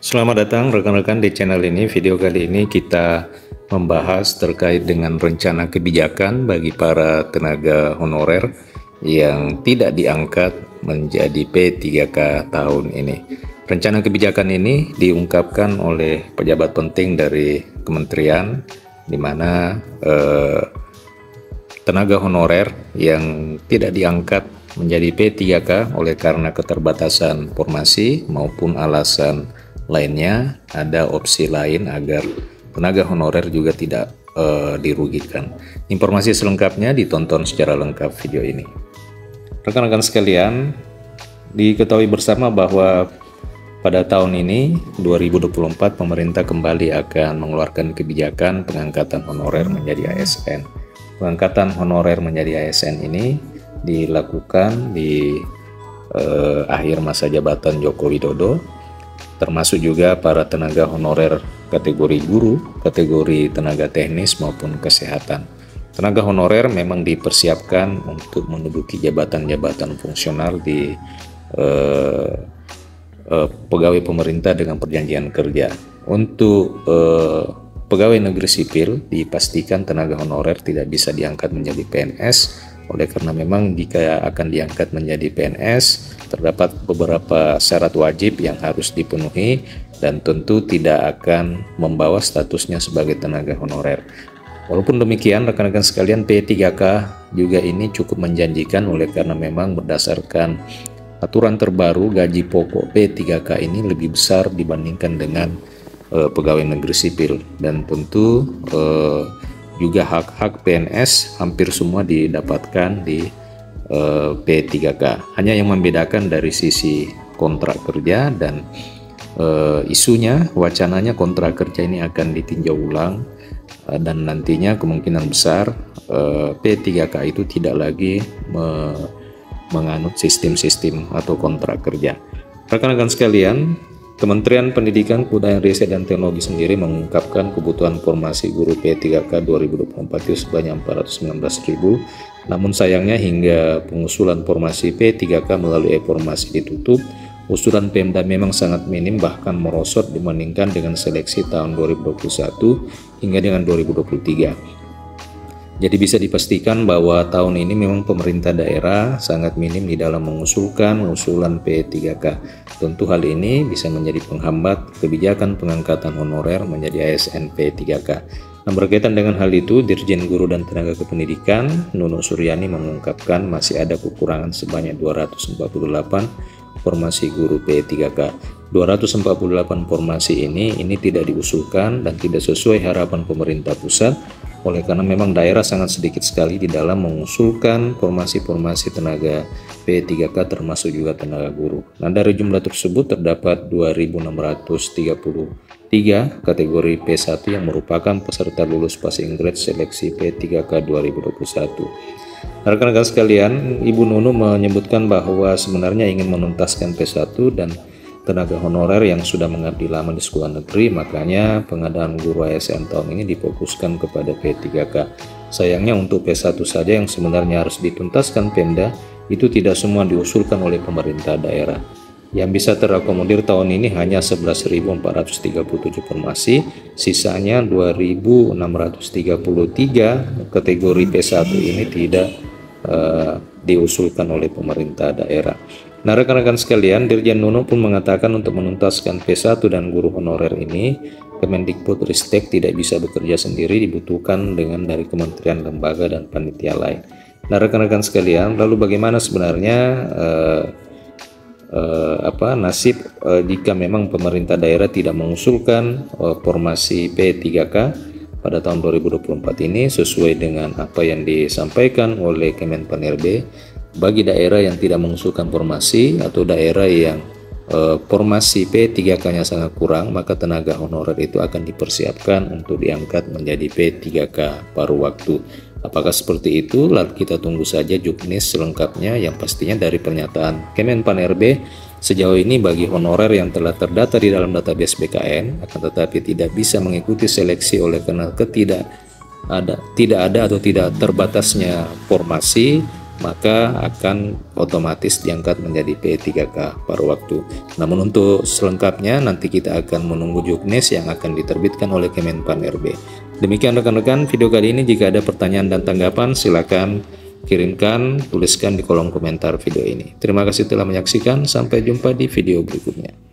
Selamat datang rekan-rekan di channel ini. Video kali ini kita membahas terkait dengan rencana kebijakan bagi para tenaga honorer yang tidak diangkat menjadi P3K tahun ini. Rencana kebijakan ini diungkapkan oleh pejabat penting dari kementerian, di mana tenaga honorer yang tidak diangkat menjadi P3K oleh karena keterbatasan formasi maupun alasan lainnya, ada opsi lain agar tenaga honorer juga tidak dirugikan. Informasi selengkapnya ditonton secara lengkap video ini. Rekan-rekan sekalian, diketahui bersama bahwa pada tahun ini 2024 pemerintah kembali akan mengeluarkan kebijakan pengangkatan honorer menjadi ASN. Pengangkatan honorer menjadi ASN ini dilakukan di akhir masa jabatan Joko Widodo, termasuk juga para tenaga honorer kategori guru, kategori tenaga teknis maupun kesehatan. Tenaga honorer memang dipersiapkan untuk menduduki jabatan-jabatan fungsional di pegawai pemerintah dengan perjanjian kerja. Untuk pegawai negeri sipil dipastikan tenaga honorer tidak bisa diangkat menjadi PNS, oleh karena memang jika akan diangkat menjadi PNS terdapat beberapa syarat wajib yang harus dipenuhi dan tentu tidak akan membawa statusnya sebagai tenaga honorer. Walaupun demikian, rekan-rekan sekalian, P3K juga ini cukup menjanjikan oleh karena memang berdasarkan aturan terbaru gaji pokok P3K ini lebih besar dibandingkan dengan pegawai negeri sipil, dan tentu juga hak-hak PNS hampir semua didapatkan di P3K. Hanya yang membedakan dari sisi kontrak kerja dan isunya, wacananya kontrak kerja ini akan ditinjau ulang dan nantinya kemungkinan besar P3K itu tidak lagi menganut sistem-sistem atau kontrak kerja. Rekan-rekan sekalian, Kementerian Pendidikan, Kebudayaan, Riset, dan Teknologi sendiri mengungkapkan kebutuhan formasi guru P3K 2024 itu sebanyak 419.000. Namun sayangnya hingga pengusulan formasi P3K melalui e-formasi ditutup, usulan Pemda memang sangat minim, bahkan merosot dibandingkan dengan seleksi tahun 2021 hingga dengan 2023. Jadi bisa dipastikan bahwa tahun ini memang pemerintah daerah sangat minim di dalam mengusulkan usulan P3K. Tentu hal ini bisa menjadi penghambat kebijakan pengangkatan honorer menjadi ASN P3K. Nah, berkaitan dengan hal itu, Dirjen Guru dan Tenaga Kependidikan Nunuk Suryani mengungkapkan masih ada kekurangan sebanyak 248 formasi guru P3K. 248 formasi ini tidak diusulkan dan tidak sesuai harapan pemerintah pusat, oleh karena memang daerah sangat sedikit sekali di dalam mengusulkan formasi-formasi tenaga P3K termasuk juga tenaga guru. Nah, dari jumlah tersebut terdapat 2.633 kategori P1 yang merupakan peserta lulus passing grade seleksi P3K 2021. Rekan-rekan sekalian, Ibu Nunu menyebutkan bahwa sebenarnya ingin menuntaskan P1 dan tenaga honorer yang sudah mengabdi lama di sekolah negeri, makanya pengadaan guru ASN tahun ini difokuskan kepada P3K. Sayangnya untuk P1 saja yang sebenarnya harus dituntaskan Pemda, itu tidak semua diusulkan oleh pemerintah daerah. Yang bisa terakomodir tahun ini hanya 11.437 formasi, sisanya 2.633 kategori P1 ini tidak diusulkan oleh pemerintah daerah. Nah, rekan-rekan sekalian, Dirjen Nunu pun mengatakan untuk menuntaskan P1 dan guru honorer ini, Kemendikbudristek tidak bisa bekerja sendiri, dibutuhkan dengan dari kementerian, lembaga, dan panitia lain. Nah, rekan-rekan sekalian, lalu bagaimana sebenarnya nasib jika memang pemerintah daerah tidak mengusulkan formasi P3K pada tahun 2024 ini sesuai dengan apa yang disampaikan oleh Kemenpan-RB? Bagi daerah yang tidak mengusulkan formasi atau daerah yang formasi P3K-nya sangat kurang, maka tenaga honorer itu akan dipersiapkan untuk diangkat menjadi P3K paruh waktu. Apakah seperti itu? Lalu kita tunggu saja juknis selengkapnya, yang pastinya dari pernyataan Kemenpan-RB sejauh ini bagi honorer yang telah terdata di dalam database BKN akan tetapi tidak bisa mengikuti seleksi oleh karena tidak ada atau tidak terbatasnya formasi, maka akan otomatis diangkat menjadi P3K paruh waktu. Namun untuk selengkapnya nanti kita akan menunggu juknis yang akan diterbitkan oleh Kemenpan RB. Demikian rekan-rekan video kali ini. Jika ada pertanyaan dan tanggapan silakan kirimkan, tuliskan di kolom komentar video ini. Terima kasih telah menyaksikan, sampai jumpa di video berikutnya.